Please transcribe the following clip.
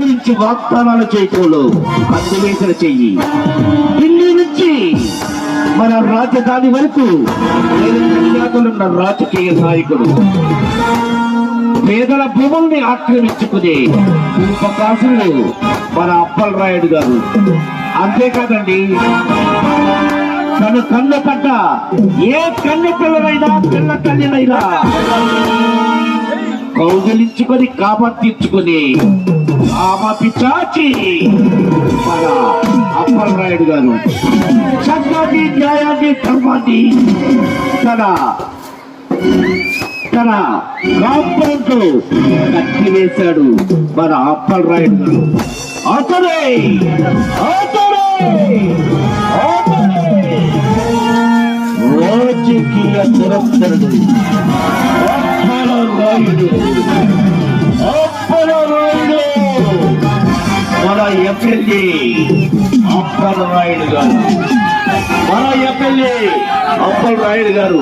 గురించి వాగ్దానాలు చేయటంలో అందువేసిన చెయ్యి. ఢిల్లీ నుంచి మన రాజధాని వరకు ఉన్న రాజకీయ నాయకుడు పేదల భూముల్ని ఆక్రమించుకునే ఉపకాసులు మన అప్పల్ రాయుడు గారు. అంతేకాదండి, తను కన్ను పడ్డ ఏ కన్ను పిల్లనైనా పిల్ల తల్లినైనా కౌగిలించుకొని కాపార్తించుకుని ఆమాపి చాచి మన అప్పల్ రాయుడు గారు చట్టాన్ని, న్యాయాన్ని, ధర్మాన్ని తన కాంపౌండ్ కట్టివేశాడు మన అప్పల్ రాయుడు గారు. అతడే రాజకీయ దురస్తరుడు అప్పల్ రాయుడు. మన ఎమ్మెల్యే అప్పల్ రాయుడు గారు. మన ఎమ్మెల్యే అప్పల్ రాయుడు గారు.